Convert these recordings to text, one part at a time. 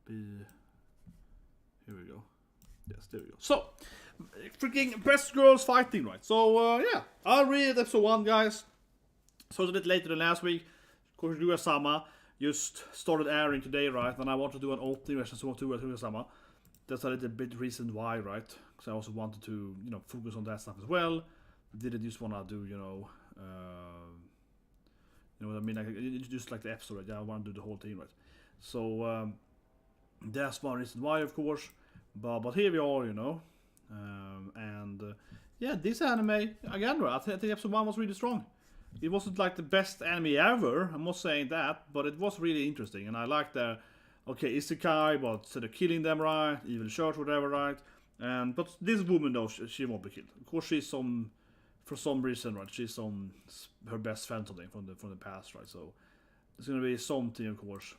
Here we go. Yes, there we go. So, freaking best girls fighting, right? So, yeah, I'll read episode 1, guys. So it's a bit later than last week. Kaguya-sama just started airing today, right? And I want to do an opening reaction to Kaguya-sama. That's a little bit reason why, right? Because I also wanted to, you know, focus on that stuff as well. Didn't just want to do, you know what I mean? Like, just like the episode, right? Yeah, I want to do the whole thing, right? So, that's one reason why, of course. But here we are, you know. Yeah, this anime, again, right? I think episode 1 was really strong. It wasn't like the best anime ever, I'm not saying that, but it was really interesting. And I like the, okay, isekai, but so they're killing them, right? Evil church, whatever, right? But this woman, though, she won't be killed. Of course, she's for some reason, right? She's her best friend, something from the past, right? So there's gonna be something, of course,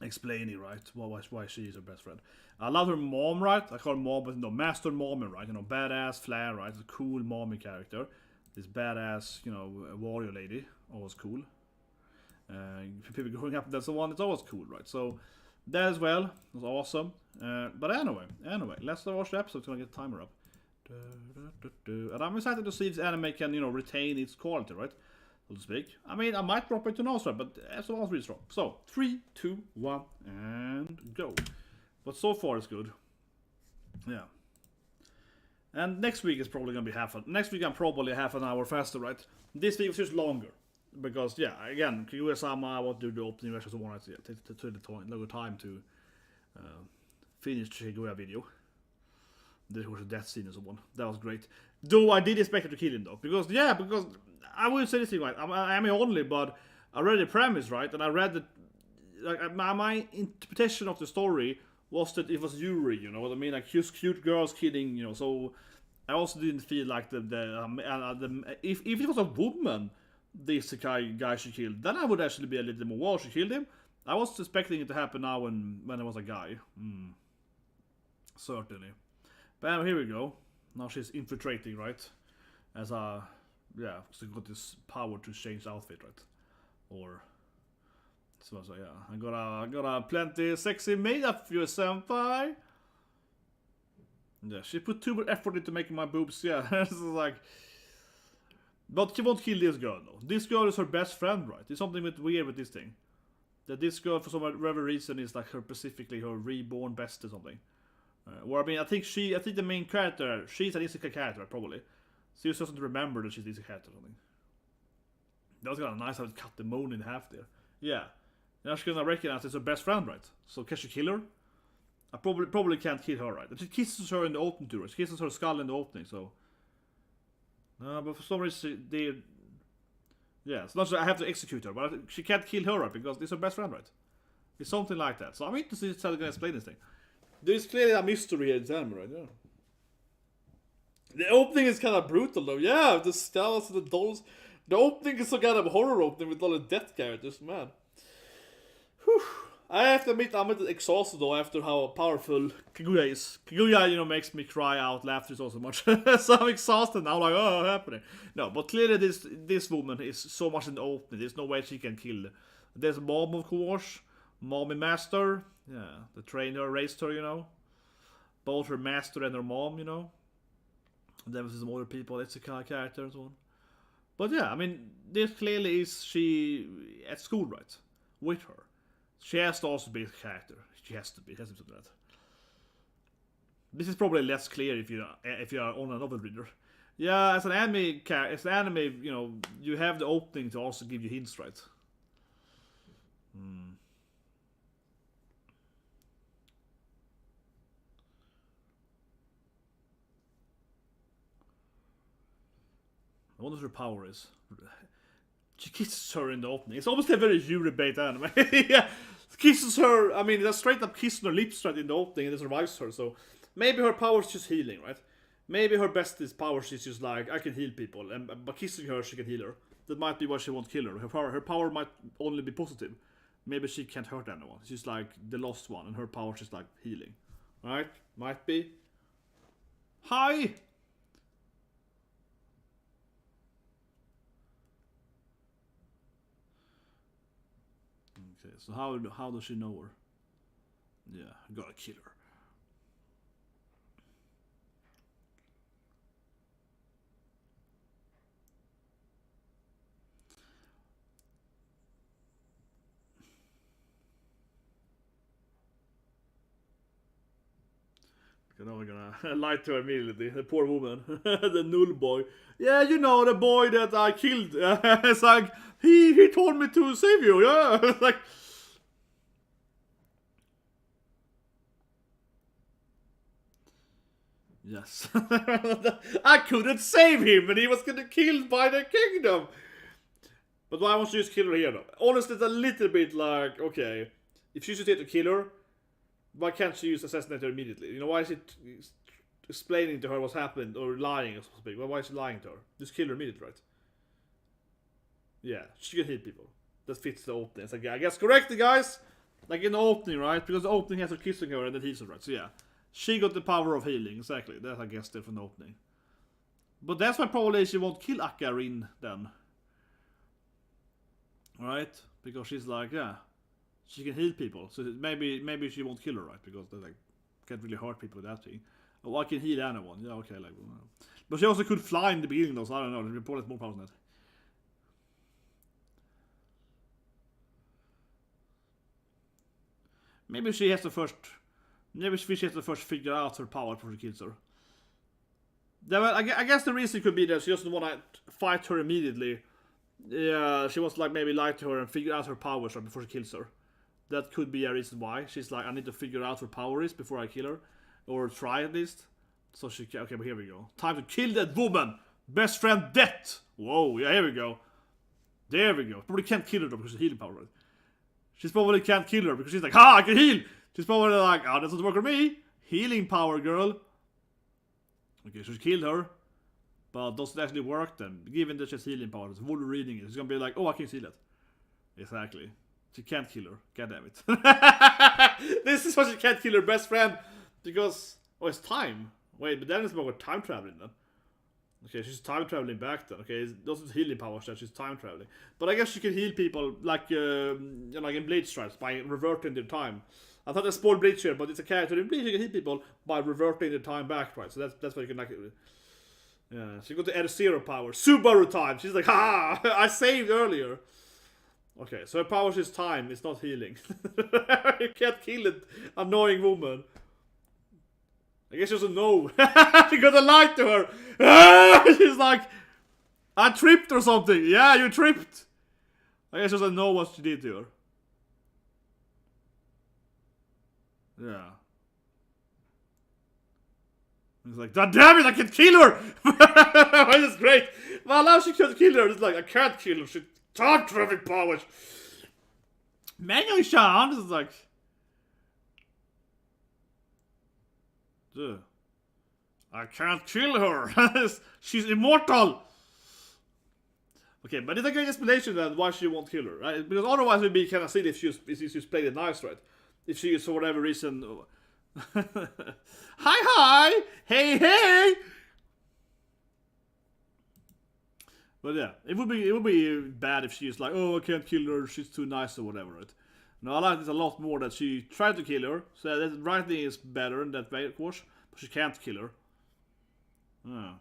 explaining, right, why she is her best friend. I love her mom, right? I call her mom, but no, master mommy, right? You know, badass flair, right? A cool mommy character. This badass, you know, warrior lady, always cool. People growing up, that's the one that's always cool, right? So that as well was awesome. But anyway, let's watch the episode. Gonna get the timer up. And I'm excited to see if this anime can, you know, retain its quality, right? So to speak. I mean, I might drop it to nose, right? But the episode was really strong. So 3, 2, 1, and go. But so far it's good. Yeah. And next week is probably gonna be next week I'm probably half an hour faster, right? This week was just longer. Because, yeah, again, Kaguya-sama, I want to do the opening version so one, take the longer time to finish the Kaguya video. There was a death scene and so on. That was great. Though I did expect her to kill him, though. Because I wouldn't say this thing, right? I'm only, but I read the premise, right? And I read that, like, my interpretation of the story was that it was Yuri, you know what I mean? Like, cute girls killing, you know, so I also didn't feel like if it was a woman, the isekai guy she killed, then I would actually be a little more, wow, she killed him? I was expecting it to happen now when it was a guy. Certainly. But here we go. Now she's infiltrating, right? As yeah, she got this power to change outfit, right? Or so yeah. I got a plenty sexy maid up for you, senpai. Yeah, she put too much effort into making my boobs. Yeah, this is like. But she won't kill this girl though. This girl is her best friend, right? There's something weird with this thing. That this girl, for some whatever reason, is like specifically her reborn best or something. Or I mean, I think the main character, she's an isekai character probably. She just doesn't remember that she's an isekai character or something. That was kind of nice how it cut the moon in half there. Yeah, now she's gonna recognize it's her best friend, right? So can she kill her? I probably can't kill her, right? She kisses her in the opening too, right? She kisses her skull in the opening, so. But for some reason yeah, it's not that I have to execute her, but she can't kill her, right? Because it's her best friend, right? It's something like that. So I'm interested in how they're gonna explain this thing. There's clearly a mystery here in time, right? Yeah. The opening is kind of brutal, though. Yeah, the stars and the dolls. The opening is some kind of horror opening with all the death characters, man. Whew. I have to admit, I'm a bit exhausted though after how powerful Kaguya is. Kaguya, you know, makes me cry out laughter so much. So I'm exhausted now, like, oh, what's happening? No, but clearly this woman is so much in the opening. There's no way she can kill. There's mom, of course. Mommy master. Yeah, the trainer raised her, you know. Both her master and her mom, you know. And then there's some other people, isekai character and so on. But yeah, I mean, this clearly is she at school, right? With her. She has to also be a character. She has to be. Something like that. This is probably less clear if you are on a novel reader. Yeah, as an anime, you know, you have the opening to also give you hints, right? I wonder what her power is. She kisses her in the opening. It's almost a very Yuri-bait anime. Yeah, kisses her. I mean, it's straight up kissing her lips right in the opening, and it survives her. So maybe her power is just healing, right? Maybe her bestest power is just like I can heal people, and by kissing her, she can heal her. That might be why she won't kill her. Her power might only be positive. Maybe she can't hurt anyone. She's like the lost one, and her power is just like healing, right? Might be. Hi. So how does she know her? gotta kill her. Now we're gonna lie to her immediately. The poor woman. The null boy. Yeah, you know, the boy that I killed. It's like, he told me to save you, yeah. It's like... Yes. I couldn't save him, and he was gonna killed by the kingdom. But why won't she just kill her here, though? Honestly, it's a little bit like, okay, if she should take to kill her, why can't she use assassinate her immediately? You know, why is it explaining to her what's happened, or lying, or so to speak? Why is she lying to her? Just kill her immediately, right? Yeah, she can hit people. That fits the opening. It's like, I guess correct, guys! Like in the opening, right? Because the opening has her kissing her and then he's her, right? So yeah. She got the power of healing, exactly. That's, I guess, from the opening. But that's why probably she won't kill Akarin then. Right? Because she's like, yeah, she can heal people. So maybe she won't kill her, right? Because they like can't really hurt people with that thing. Oh, I can heal anyone. Yeah, okay, like. But she also could fly in the beginning, though. So I don't know. There's probably more power than that. Maybe she has to first. Maybe she has to first figure out her power before she kills her. I guess the reason could be that she doesn't want to fight her immediately. Yeah, she wants to like maybe lie to her and figure out her powers right before she kills her. That could be a reason why. She's like, I need to figure out her power is before I kill her. Or try at least. So she can, okay, but here we go. Time to kill that woman! Best friend death! Whoa, yeah, here we go. There we go. Probably can't kill her though because she's healing power, right? She's probably can't kill her because she's like, ha, I can heal! She's probably like, oh, that doesn't work for me. Healing power, girl. Okay, so she killed her. But does it actually work then? Given that she's healing power, it's Wolverine reading it. She's gonna be like, oh, I can heal it. Exactly. She can't kill her. God damn it. This is why she can't kill her best friend. Because, oh, it's time. Wait, but then it's about time traveling then. Okay, she's time traveling back then. Okay, it doesn't healing power, so she's time traveling. But I guess she can heal people like, like in Blade Strikes by reverting their time. I thought I spoiled Bleach here, but it's a character in Bleach. You can hit people by reverting the time back, right? So that's what you can like. Yeah, she got the Air Zero power, Subaru time. She's like, ha! I saved earlier. Okay, so her power is time. It's not healing. You can't kill an annoying woman. I guess she doesn't know. She got a light to her. She's like, I tripped or something. Yeah, you tripped. I guess she doesn't know what she did to her. Yeah. He's like, God damn it, I can kill her! This is great. Well, now she can't kill her. It's like, I can't kill her. She time travel powers. Manual Sean is like, dude, I can't kill her. She's immortal. Okay, but it's a great explanation then why she won't kill her, right? Because otherwise it would be kind of silly if she's played it nice, right? If she is for whatever reason. Hi! Hey! But yeah, it would be bad if she's like, oh, I can't kill her, she's too nice or whatever, right? No, I like this a lot more that she tried to kill her, so that writing is better in that way, of course, but she can't kill her. Yeah.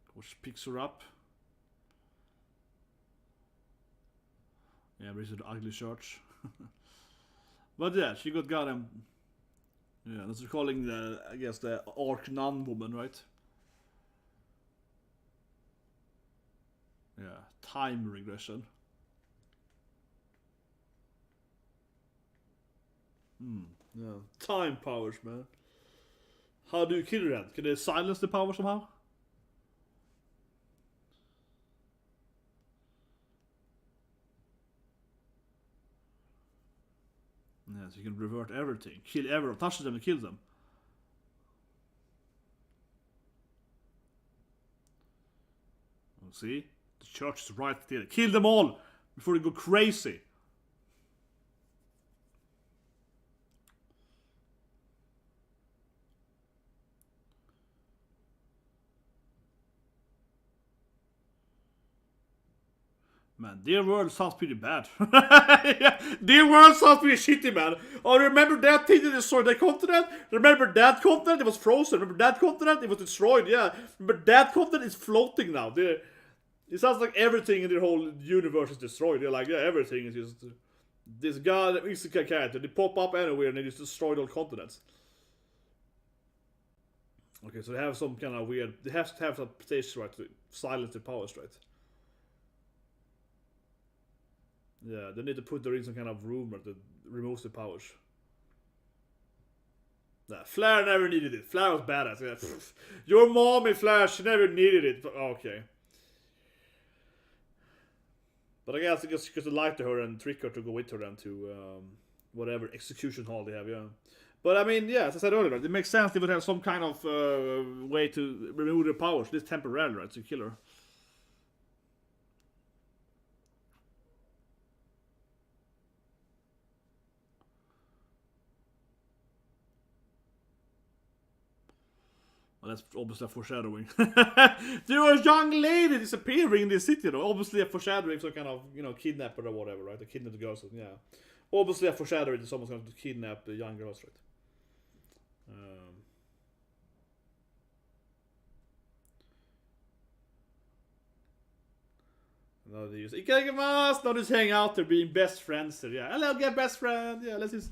Of course, picks her up. Yeah, brings her to ugly church. But yeah, she got him. Yeah, that's what we're calling the, I guess, the Arc Nun woman, right? Yeah, time regression. Yeah, time powers, man. How do you kill her then? Can they silence the power somehow? Yeah, so you can revert everything. Kill everyone. Touch them and kill them. See? The church is right there. Kill them all before they go crazy. Man, Dear World sounds pretty bad. Yeah, Dear World sounds pretty shitty, man. Oh, remember that thing that destroyed that continent? Remember that continent? It was frozen. Remember that continent? It was destroyed, yeah. Remember that continent is floating now. It sounds like everything in the whole universe is destroyed. They're like, yeah, everything is just... This god, isekai character, they pop up anywhere and they just destroy all continents. Okay, so they have some kind of weird... They have to have some stage, right, to silence the powers, right? Yeah, they need to put there in some kind of rumor that removes the powers. Nah, Flare never needed it. Flare was badass. Yeah. Your mommy, Flare, she never needed it. Okay. But I guess because they lied to her and trick her to go with her then to whatever execution hall they have, yeah. But I mean, yeah, as I said earlier, right, it makes sense they would have some kind of way to remove their powers, at least temporarily, right, to kill her. Well, that's obviously a foreshadowing. There was a young lady disappearing in this city, though. Obviously a foreshadowing, some kind of, you know, kidnapper or whatever, right? They kidnapped the girls, yeah. Obviously a foreshadowing that someone's going to kidnap the young girls, right? Now they use Ikarigamas! Now just hang out there being best friends there, yeah. Hello, get best friend! Yeah, let's just...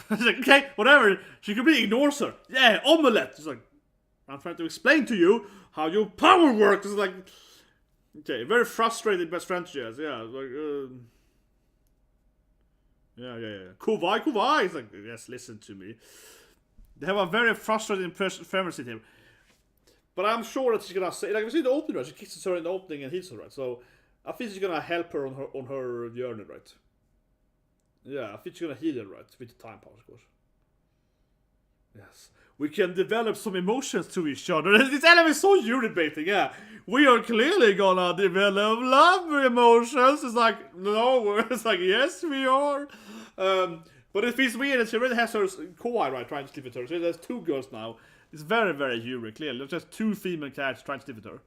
She's like, okay, whatever. She completely ignores her. Yeah, omelette. She's like, I'm trying to explain to you how your power works. It's like, okay, very frustrated best friend she has. Yeah, like, yeah. Kuvai. It's like, yes, listen to me. They have a very frustrated pregnancy here. But I'm sure that she's gonna say, like, we see the opening, right? She kisses her in the opening and hits her, right? So I think she's gonna help her on her journey, right? Yeah, I think she's gonna heal her, right? With the time power, of course. Yes. We can develop some emotions to each other. This anime is so unit-baiting, yeah. We are clearly gonna develop love emotions. It's like, no, it's like, yes, we are. But it feels weird that she already has her Koi, right, trying to sleep with her. So there's two girls now. It's very, very Yuri, clearly. There's just two female characters trying to sleep with her.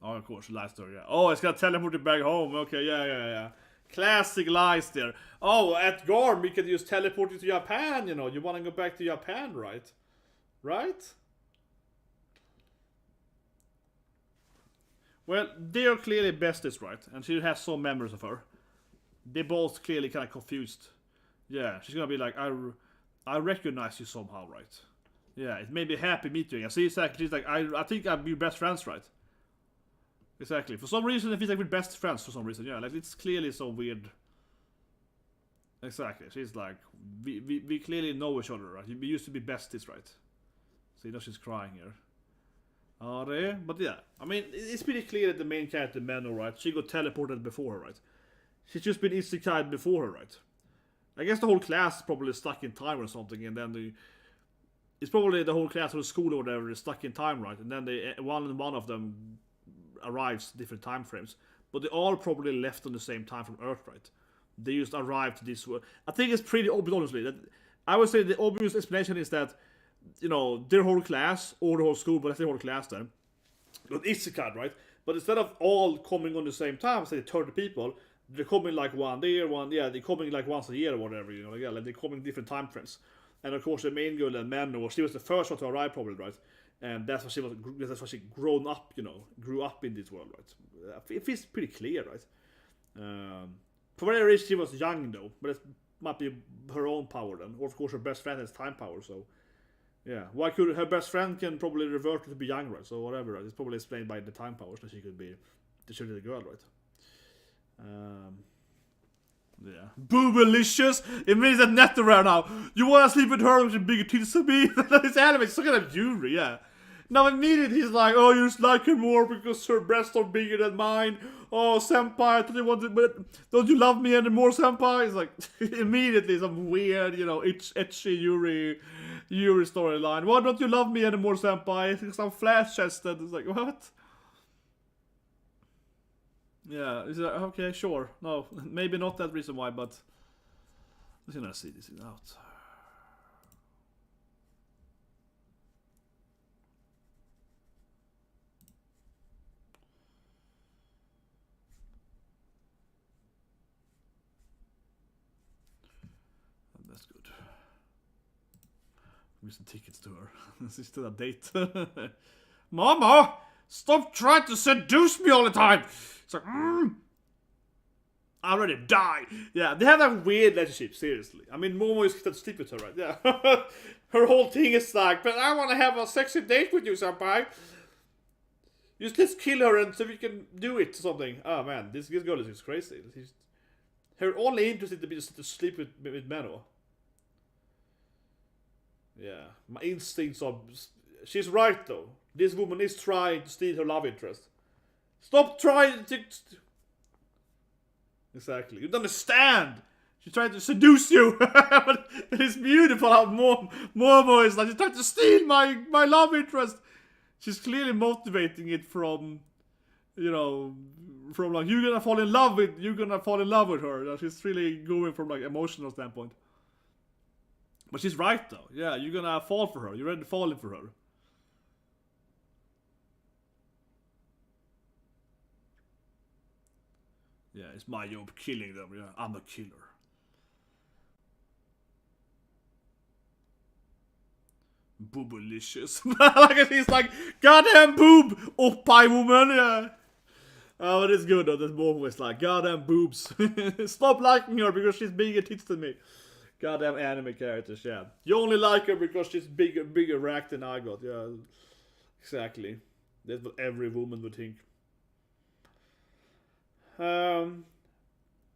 Oh, of course, lies to her, yeah. Oh, it's gonna teleport you back home. Okay, yeah. Classic lies there. Oh, at Garm, we can just teleport you to Japan, you know. You wanna go back to Japan, right? Right? Well, they are clearly besties, right? And she has some memories of her. They both clearly kind of confused. Yeah, she's gonna be like, I recognize you somehow, right? Yeah, it made me happy meeting you. I see exactly. She's like, I think I'd be best friends, right? Exactly. For some reason, it feels like we're best friends. For some reason, yeah. Like it's clearly so weird. Exactly. She's like, we clearly know each other, right? We used to be besties, right? So you know she's crying here. But yeah, I mean, it's pretty clear that the main character, Mano, right? She got teleported before her, right? She's just been isekai'd before her, right? I guess the whole class is probably stuck in time or something, and then it's probably the whole class or the school or whatever is stuck in time, right? And then one of them arrives different time frames, but they all probably left on the same time from Earth, right? They just arrived to this world. I think it's pretty obvious, honestly. That I would say the obvious explanation is that, you know, their whole class or the whole school, but let's say the whole class then, got isekai, right? But instead of all coming on the same time, say 30 people, they're coming like they're coming like once a year or whatever, you know, like they're coming different time frames. And of course, the main girl and Mano, she was the first one to arrive, probably, right? And that's why she grown up, you know, grew up in this world, right? It feels pretty clear, right? For whatever reason, she was young though, but it might be her own power then. Or of course, her best friend has time power, so yeah. Why could her best friend can probably revert to be young, right? So whatever, right? It's probably explained by the time powers that she could be the girl, right? Yeah. Boobylicious! It means that net around now. You wanna sleep with her with your bigger titties than me? This anime is so kind of Yuri, yeah. Now immediately he's like, oh, you just like her more because her breasts are bigger than mine. Oh, senpai, but don't you love me anymore, senpai? It's like, immediately some weird, you know, etchy Yuri Yuri storyline. Why don't you love me anymore, senpai? Because I'm flash-chested. It's like, what? Yeah, is that okay? Sure. No, maybe not that reason why, but let's gonna see this out. That's good. Give some tickets to her. This is still a date. Mama, stop trying to seduce me all the time. It's like, I already die. Yeah, they have that weird relationship, seriously. I mean, Momo is to sleep with her, right? Yeah. Her whole thing is like, but I want to have a sexy date with you, senpai. Just let's kill her and so we can do it or something. Oh man, this girl is crazy. Her only interest is to be just to sleep with Mano. Yeah, my instincts are... She's right though. This woman is trying to steal her love interest. Stop trying to... Exactly. You don't understand. She's trying to seduce you. But it's beautiful how Momo is like, she's trying to steal my love interest. She's clearly motivating it from, you know, from like, you're gonna fall in love with her. She's really going from like emotional standpoint. But she's right though. Yeah, you're gonna fall for her. You're already falling for her. Yeah, it's my job killing them. Yeah, I'm a killer. Boobalicious. Like he's like, goddamn boob, oppai woman. Yeah. Oh, but it's good though. That Momo is like, goddamn boobs. Stop liking her because she's bigger tits than me. Goddamn anime characters. Yeah, you only like her because she's bigger rack than I got. Yeah, exactly. That's what every woman would think. But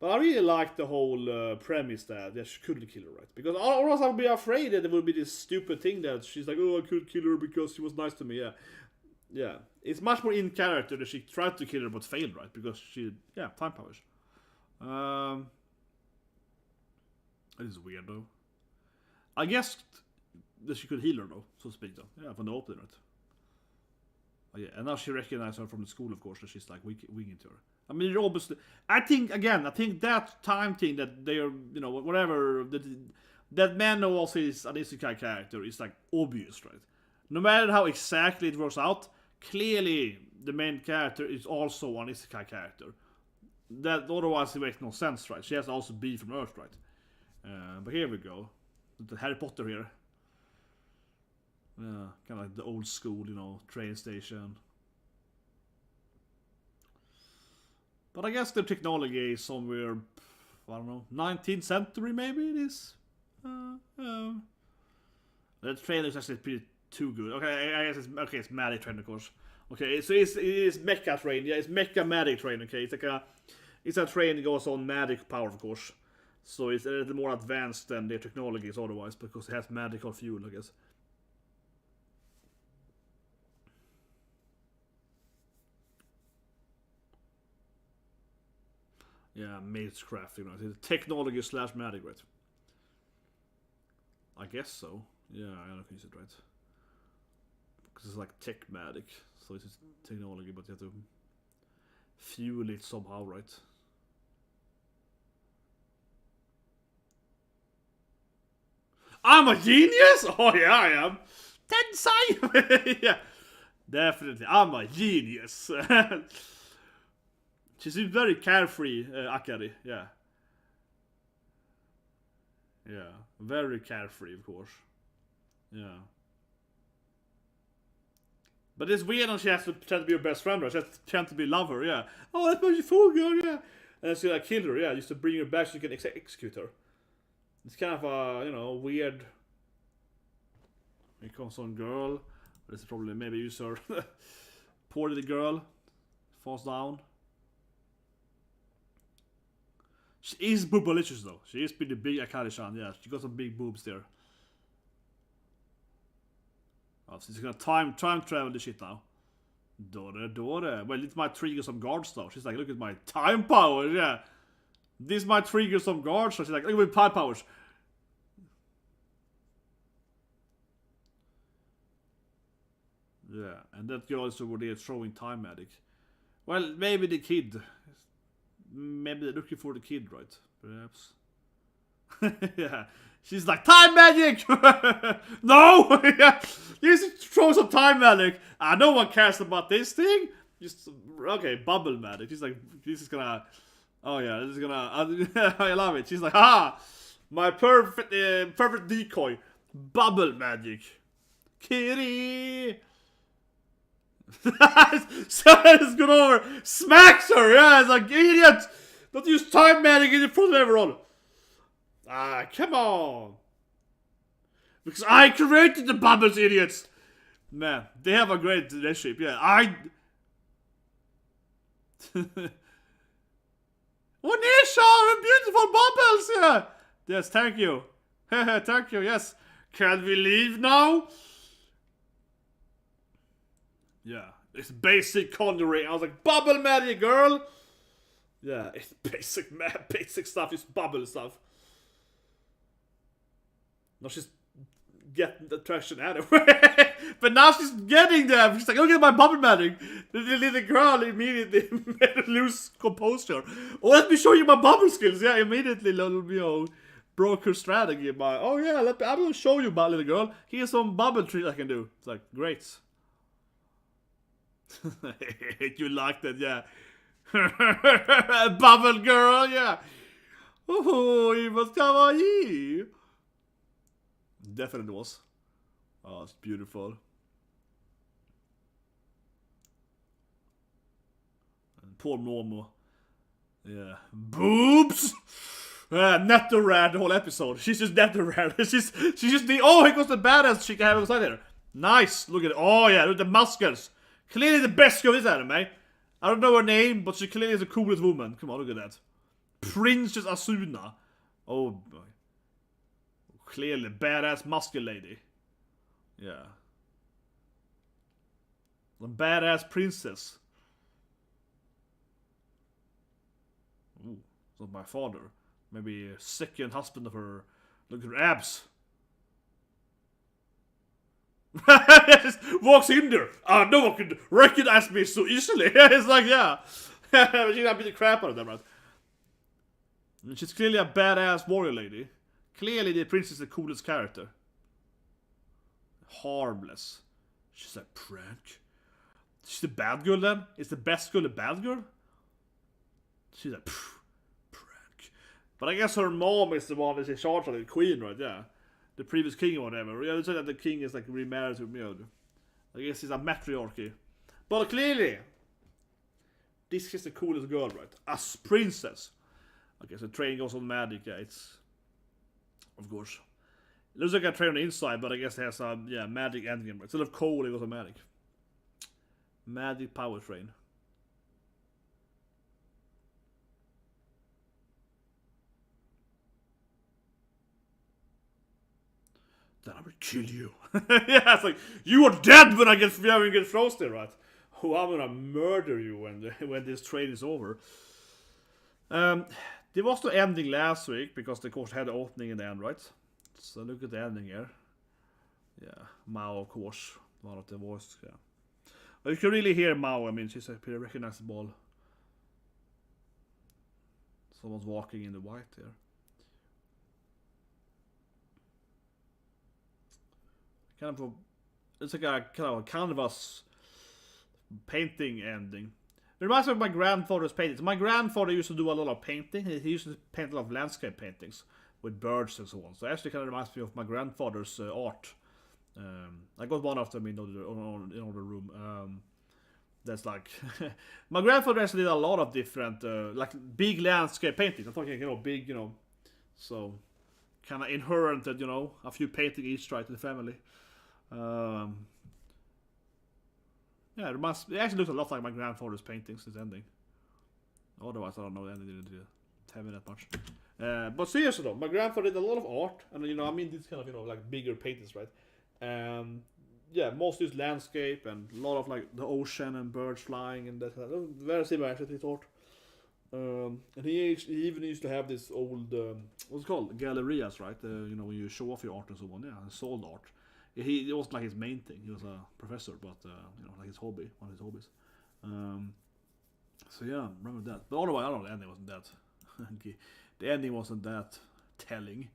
I really like the whole premise that she couldn't kill her, right? Because otherwise I would be afraid that there would be this stupid thing that she's like, oh, I could kill her because she was nice to me. Yeah, yeah. It's much more in character that she tried to kill her but failed, right? Because she, yeah, time powers. That is weird though. I guess that she could heal her though, so to speak though. Yeah, from the opening, right? Oh, yeah, and now she recognized her from the school, of course, that she's like winging to her. I mean, obviously, I think that time thing that they are, you know, whatever, that Mano also is an isekai character is like obvious, right? No matter how exactly it works out, clearly the main character is also an isekai character. That otherwise it makes no sense, right? She has to also be from Earth, right? But here we go. The Harry Potter here. Yeah, kind of like the old school, you know, train station. But I guess the technology is somewhere, I don't know, 19th century maybe it is. That trailer is actually pretty too good. Okay, I guess it's Magic Train, of course. Okay, so it is Mecha Train. Yeah, it's Mecha Magic Train. Okay, it's like it's a train that goes on magic power, of course. So it's a little more advanced than their technology is otherwise because it has magical fuel, I guess. Yeah, magecraft, you know, it's technology / magic, right? I guess so. Yeah, I don't think it's right. Because it's like tech magic, so it's technology, but you have to fuel it somehow, right? I'm a genius? Oh yeah, I am. Tensai! Yeah, definitely. I'm a genius. She seems very carefree, Akari. Yeah. Yeah, very carefree, of course. Yeah. But it's weird when she has to pretend to be your best friend, right? She has to pretend to be lover, yeah. Oh, that's my fool girl, yeah. And so I kill her, yeah, just to bring her back so you can execute her. It's kind of a, you know, weird. Here comes some girl. This is probably maybe use her. Poor little girl. Falls down. She is boobalicious though. She is pretty big, Akari-chan. Yeah, she got some big boobs there. Oh, so she's gonna time travel this shit now. Dore. Well, it might trigger some guards though. She's like, look at my time power. Yeah, this might trigger some guards. So she's like, look at my time powers. Yeah, and that girl is over there throwing time magic. Well, maybe the kid. Maybe they're looking for the kid, right? Perhaps. Yeah. She's like, time magic! No! Yeah. You just throw some time magic. No one cares about this thing. Just, okay, bubble magic. She's like, this is gonna... Oh yeah, this is gonna... I love it. She's like, my perfect decoy. Bubble magic. Kitty! So it's gone over. Smacks her! Yeah, it's like, idiot! Don't use time magic in front of everyone. Come on. Because I created the bubbles, idiots. Man, they have a great relationship. Yeah, Onisha, beautiful bubbles. Yeah. Yes, thank you. Thank you, yes. Can we leave now? Yeah, it's basic conjuring. I was like, bubble magic, girl. Yeah, it's basic stuff. It's bubble stuff. No, she's getting the attraction anyway. But now she's getting them. She's like, look at my bubble magic. The little girl immediately lose composure. Oh, let me show you my bubble skills. Yeah, immediately, broke her strategy by, oh yeah, I'm gonna show you, my little girl. Here's some bubble tricks I can do. It's like, great. You like that, yeah. Bubble girl, yeah. Oh, it was kawaii. Definitely was. Oh, it's beautiful. And poor Momo. Yeah. Boobs! Netto rad the whole episode. She's just netto rad. She's just the... Oh, here goes the badass chick I have inside here. Nice. Look at it. Oh, yeah. Look at the muscles. Clearly the best girl of this anime. I don't know her name, but she clearly is the coolest woman. Come on, look at that. Princess Asuna. Oh, boy. Clearly badass muscle lady. Yeah. A badass princess. Ooh, it's not my father. Maybe a second husband of her. Look at her abs. Just walks in there. No one could recognize me so easily. It's like, yeah. She's gonna beat the crap out of them, right? And she's clearly a badass warrior lady. Clearly the princess is the coolest character. Harmless. She's like, prank? She's the bad girl then? Is the best girl the bad girl? She's like, prank. But I guess her mom is the one that's in charge of the queen, right? Yeah. The previous king or whatever. Yeah, they say that the king is like remarried to me. I guess it's a matriarchy. But clearly, this is the coolest girl, right? As princess. Okay, so train goes on magic, yeah, it's... Of course. It looks like I train on the inside, but I guess it has a, magic endgame, right? Instead of coal, it goes on magic. Magic power train. Then I will kill you. Yeah, it's like, you are dead when I get frozen, right? Oh, I'm gonna murder you when this train is over. There was no ending last week because the course had the opening in the end, right? So look at the ending here. Yeah, Mao, of course, one of the voices. Yeah, but you can really hear Mao. I mean, she's a pretty recognizable. Someone's walking in the white here. It's like a kind of a canvas painting ending. It reminds me of my grandfather's paintings. My grandfather used to do a lot of painting. He used to paint a lot of landscape paintings with birds and so on. So it actually kind of reminds me of my grandfather's art. I got one of them in the room. That's like... my grandfather actually did a lot of different, like big landscape paintings. I'm talking, big, so kind of inherited, a few paintings each right in the family. Yeah, it actually looks a lot like my grandfather's paintings, this ending. Otherwise, I don't know the ending didn't tell me that much. But seriously though, my grandfather did a lot of art, and these kind of, like bigger paintings, right? Yeah, mostly is landscape and a lot of like the ocean and birds flying and that. Very similar actually to his art. And he even used to have this old, what's it called? Gallerias, right? When you show off your art and so on. Yeah, sold art. It wasn't like his main thing. He was a professor, but like his hobby, one of his hobbies. So yeah, remember that. But otherwise, I don't know, the ending wasn't that. The ending wasn't that telling.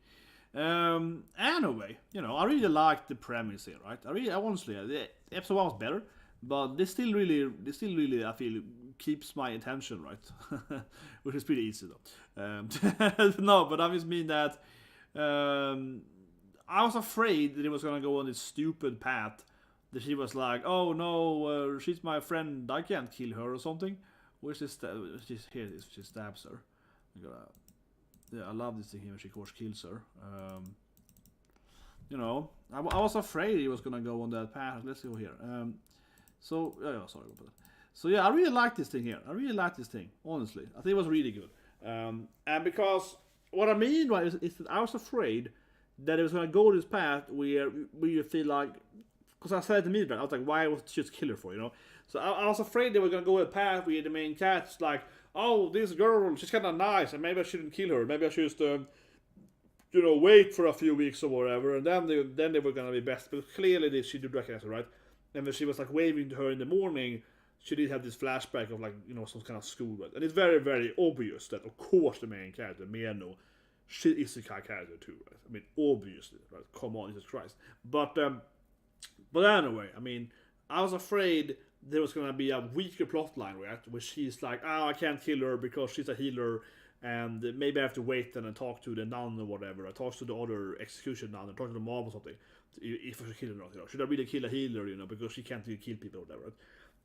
Anyway, I really liked the premise here, right? I honestly, the episode 1 was better, but this still really, I feel, keeps my attention, right? Which is pretty easy though. No, but I just mean that I was afraid that it was gonna go on this stupid path. That she was like, oh no, she's my friend, I can't kill her or something. Where's this? Here it is. She stabs her. I love this thing here when she of course kills her. I was afraid he was gonna go on that path. Let's go here. Sorry about that. So yeah, I really like this thing here. I really like this thing, honestly. I think it was really good. And because what I mean right, is that I was afraid that it was gonna go this path where you feel like, because I said to me, I was like, why was she just kill her for, So I was afraid they were gonna go a path where the main cat's like, oh, this girl, she's kind of nice, and maybe I shouldn't kill her. Maybe I should just, wait for a few weeks or whatever, and then they were gonna be best. But clearly, she did recognize her, right? And when she was like waving to her in the morning, she did have this flashback of like some kind of school, right? And it's very, very obvious that of course the main character Miyano, she is a character too, right? I mean, obviously, right? Come on, Jesus Christ. But anyway, I mean, I was afraid there was gonna be a weaker plot line, right? Where she's like, I can't kill her because she's a healer, and maybe I have to wait and talk to the nun or whatever. I talk to the other execution nun, and talk to the mob or something. If I should kill her or not, should I really kill a healer, because she can't really kill people or whatever. Right?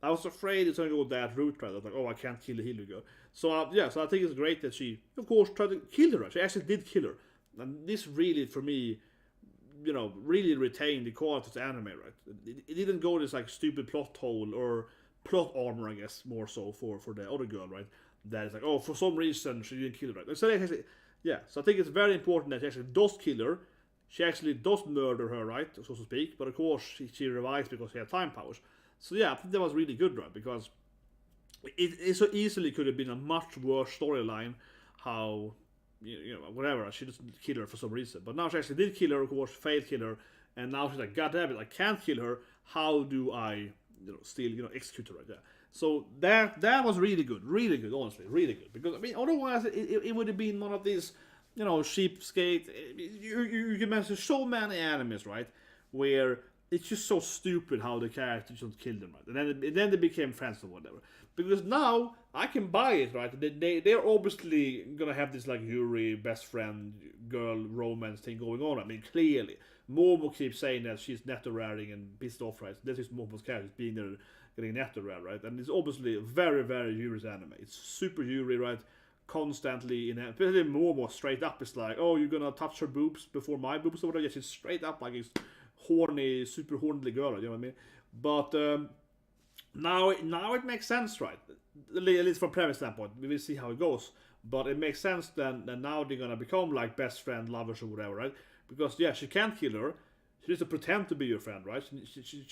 I was afraid it's gonna go that route, right? I was like, I can't kill a healer girl. So so I think it's great that she, of course, tried to kill her. Right? She actually did kill her, and this really, for me, really retained the quality of the anime, right? It didn't go this like stupid plot hole or plot armor, I guess, more so for the other girl, right? That is like, for some reason she didn't kill her, right? So actually, so I think it's very important that she actually does kill her. She actually does murder her, right, so to speak. But of course, she revives because she had time powers. So yeah, I think that was really good, right? Because it so easily could have been a much worse storyline. How whatever, she just killed her for some reason. But now she actually did kill her, of course, failed kill her, and now she's like, God damn it, I can't kill her. How do I, still, execute her right there? So that was really good, honestly, really good. Because I mean, otherwise it would have been one of these, cheapskate. You can mention so many animes, right, where it's just so stupid how the characters just killed them, right, and then they became friends or whatever. Because now I can buy it, right? They're obviously gonna have this like Yuri best friend girl romance thing going on. I mean, clearly, Momo keeps saying that she's netto-raring and pissed off, right? This is Momo's character being there, getting netto-rare, right? And it's obviously very, very Yuri's anime. It's super Yuri, right? Constantly especially Momo straight up is like, oh, you're gonna touch her boobs before my boobs or whatever. Yeah, she's straight up like this horny, super horny girl, you know what I mean? But now it makes sense, right? At least from premise standpoint, we will see how it goes. But it makes sense then that now they're gonna become like best friend, lovers or whatever, right? Because she can't kill her. She needs to pretend to be your friend, right?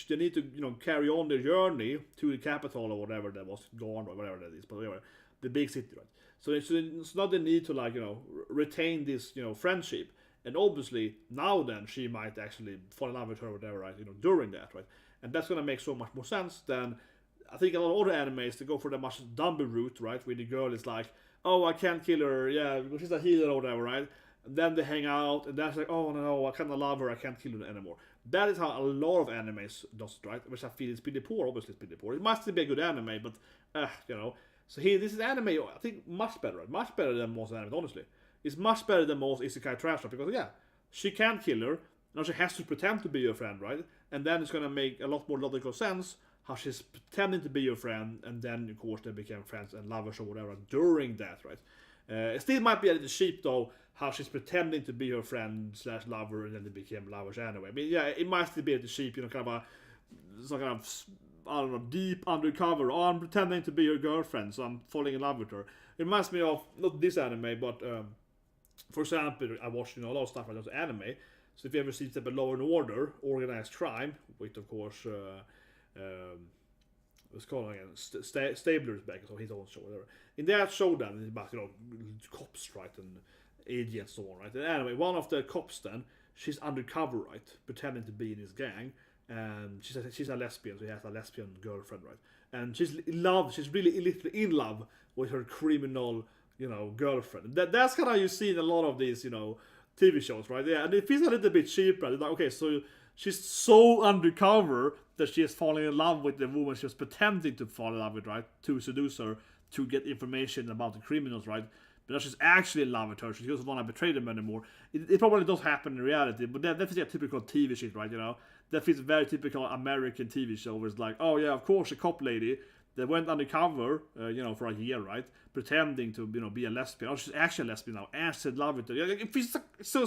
They need to carry on their journey to the capital or whatever that was gone or whatever that is, but whatever, the big city, right? So it's not the need to like retain this friendship. And obviously now then she might actually fall in love with her or whatever, right? During that, right? And that's gonna make so much more sense than I think a lot of other animes to go for the much dumber route, right? Where the girl is like, oh, I can't kill her, yeah, because she's a healer or whatever, right? And then they hang out, and that's like, oh no, I kind of love her, I can't kill her anymore. That is how a lot of animes does, right? Which I feel is pretty poor. Obviously, it's pretty poor. It must be a good anime, but So here, this is anime, I think, much better, right? Much better than most anime, honestly. It's much better than most isekai trash, right? Because she can't kill her. Now she has to pretend to be your friend, right? And then it's gonna make a lot more logical sense how she's pretending to be your friend, and then of course they became friends and lovers or whatever during that, right? It still might be a little cheap though, how she's pretending to be your friend / lover, and then they became lovers anyway. I mean, it might still be a little cheap, kind of some kind of, I don't know, deep undercover. Oh, I'm pretending to be your girlfriend, so I'm falling in love with her. It reminds me of not this anime, but for example, I watched a lot of stuff like that anime. So if you ever see the Law and Order, Organized Crime, with of course, what's called again, Stabler's back, so his own show, whatever. In that show, then it's about cops, right, and agents, so on, right. And anyway, one of the cops then she's undercover, right, pretending to be in his gang, and she's a lesbian, so he has a lesbian girlfriend, right, and she's really literally in love with her criminal, girlfriend. That's kind of you see in a lot of these, TV shows, right? Yeah, and it feels a little bit cheap, right? Like, okay, so she's so undercover that she is falling in love with the woman she was pretending to fall in love with, right? To seduce her, to get information about the criminals, right? But now she's actually in love with her. She doesn't want to betray them anymore. It probably does happen in reality, but that feels like a typical TV shit, right? That feels very typical American TV show where it's like, oh yeah, of course, a cop lady that went undercover, for a year, right? Pretending to, be a lesbian. Oh, she's actually a lesbian now, and she's in love with her. It feels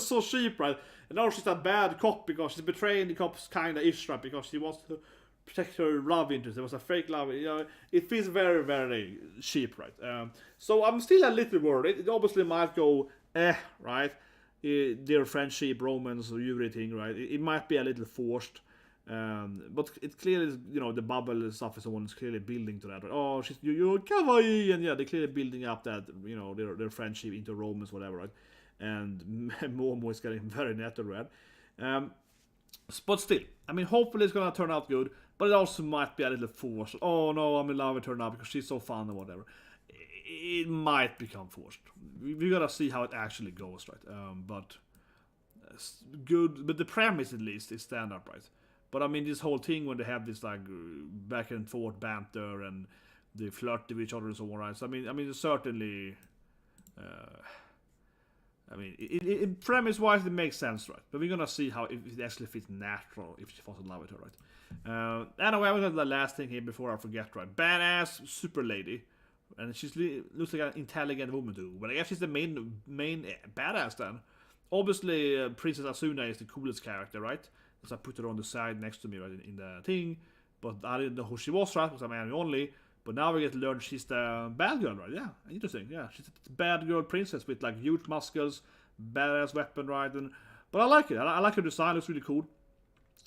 so cheap, right? And now she's a bad cop because she's betraying the cops kind of ish, right? Because she wants to protect her love interest. It was a fake love. It feels very, very cheap, right? So I'm still a little worried. It obviously might go, right? Their friendship, romance, or everything, right? It might be a little forced. But it clearly, the bubble stuff is someone is clearly building to that. Right? Oh, you're kawaii, and yeah, they're clearly building up that, their friendship into romance, whatever, right? And Momo is getting very netted, right? But still, I mean, hopefully it's gonna turn out good, but it also might be a little forced. Oh no, I'm in love with her now because she's so fun or whatever. It might become forced. We gotta see how it actually goes, right? But good, but the premise at least is stand up, right? But I mean, this whole thing when they have this like back and forth banter and they flirt with each other and so on, right? So I mean, certainly, premise-wise, it makes sense, right? But we're gonna see how if it actually fits natural if she falls in love with her, right? Anyway, I'm gonna do the last thing here before I forget, right? Badass super lady, and she looks like an intelligent woman too. But I guess she's the main badass then. Obviously, Princess Asuna is the coolest character, right? So I put her on the side next to me, right, in the thing. But I didn't know who she was, right, because I'm anime only. But now we get to learn she's the bad girl, right? Yeah, interesting. Yeah, she's a bad girl princess with like huge muscles, badass weapon, right? But I like it. I like her design. Looks really cool.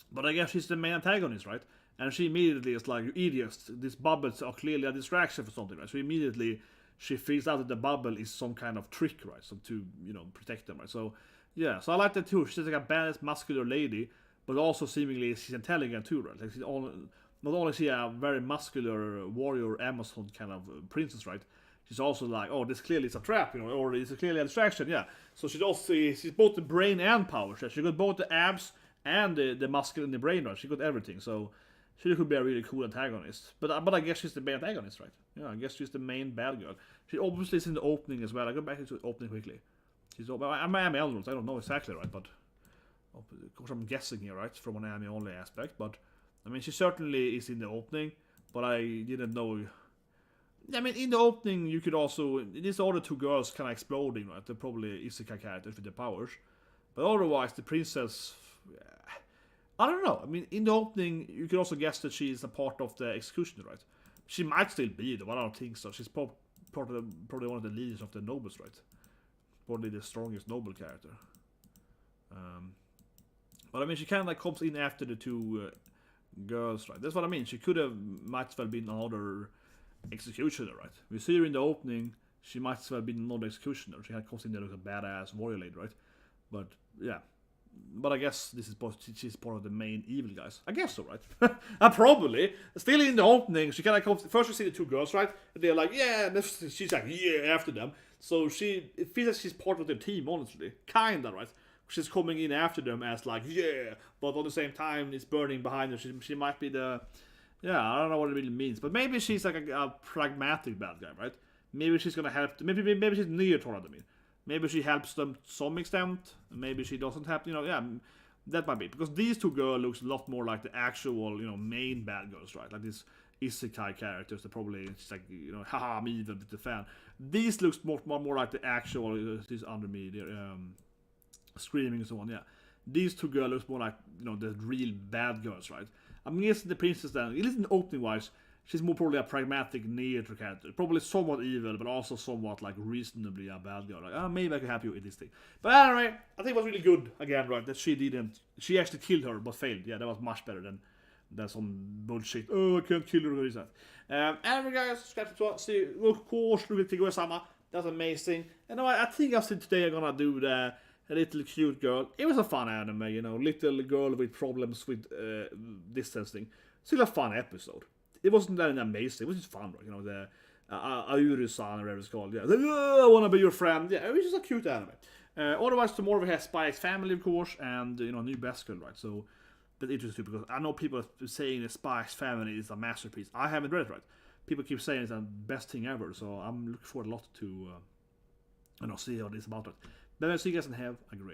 But I guess she's the main antagonist, right? And she immediately is like, you idiots, these bubbles are clearly a distraction for something, right? So immediately she feels out that the bubble is some kind of trick, right? So to, protect them, right? So yeah, so I like that too. She's like a badass muscular lady. But also seemingly she's intelligent too, right? Like not only is she a very muscular warrior Amazon kind of princess, right? She's also like, oh, this clearly is a trap, or it's clearly a distraction, yeah. So she's both the brain and power. She got both the abs and the muscle in the brain, right? She got everything. So she could be a really cool antagonist. But I guess she's the main antagonist, right? Yeah, I guess she's the main bad girl. She obviously is in the opening as well. I go back into the opening quickly. I'm Elrond, I don't know exactly, right? But of course, I'm guessing here, right, from an anime only aspect, but I mean, she certainly is in the opening, but I didn't know. I mean, in the opening, you could also. These other two girls kind of exploding, right? They're probably isekai characters with their powers, but otherwise, the princess. I don't know. I mean, in the opening, you could also guess that she's a part of the executioner, right? She might still be, though, but I don't think so. She's probably one of the leaders of the nobles, right? Probably the strongest noble character. But I mean, she kind of like comes in after the two girls, right? That's what I mean. She might as well been another executioner, right? We see her in the opening. She might as well been another executioner. She kind of comes in there like a badass warrior lady, right? But yeah, but I guess she's part of the main evil guys. I guess so, right? Probably. Still in the opening, she kind of comes. First, we see the two girls, right? And they're like, yeah. And she's like, yeah, after them. So it feels like she's part of the team, honestly, kinda, right? She's coming in after them as like, yeah, but at the same time it's burning behind her. She might be I don't know what it really means, but maybe she's like a pragmatic bad guy, right? Maybe she's gonna help. Maybe she's neutral. I mean, maybe she helps them to some extent. Maybe she doesn't help. Yeah, that might be because these two girls looks a lot more like the actual, main bad girls, right? Like these isekai characters. They're probably it's like, haha, I'm evil with the fan. These looks more like the actual. This under me. Screaming and so on, yeah. These two girls look more like, the real bad girls, right? I'm guessing the princess then, at least in opening wise, she's more probably a pragmatic neutral character. Probably somewhat evil, but also somewhat like reasonably a bad girl. Like, maybe I can help you with this thing. But anyway, I think it was really good, again, right, that she actually killed her, but failed. Yeah, that was much better than some bullshit. Oh, I can't kill her, what is that? Anyway, guys, subscribe to see, of course, look at Figuesamma. That's amazing. And I think after today I'm gonna do the a little cute girl. It was a fun anime, you know, little girl with problems with distancing. Still a fun episode. It wasn't that amazing. It was just fun, right? You know, the Ayuru-san, or whatever it's called. Yeah, like, I wanna be your friend. Yeah, it was just a cute anime. Otherwise, tomorrow we have Spy X Family, of course, and you know, new Best Girl, right? So that's interesting because I know people are saying that Spy X Family is a masterpiece. I haven't read it, right? People keep saying it's the best thing ever, so I'm looking forward a lot to see how this is about it. But I see you guys and have a great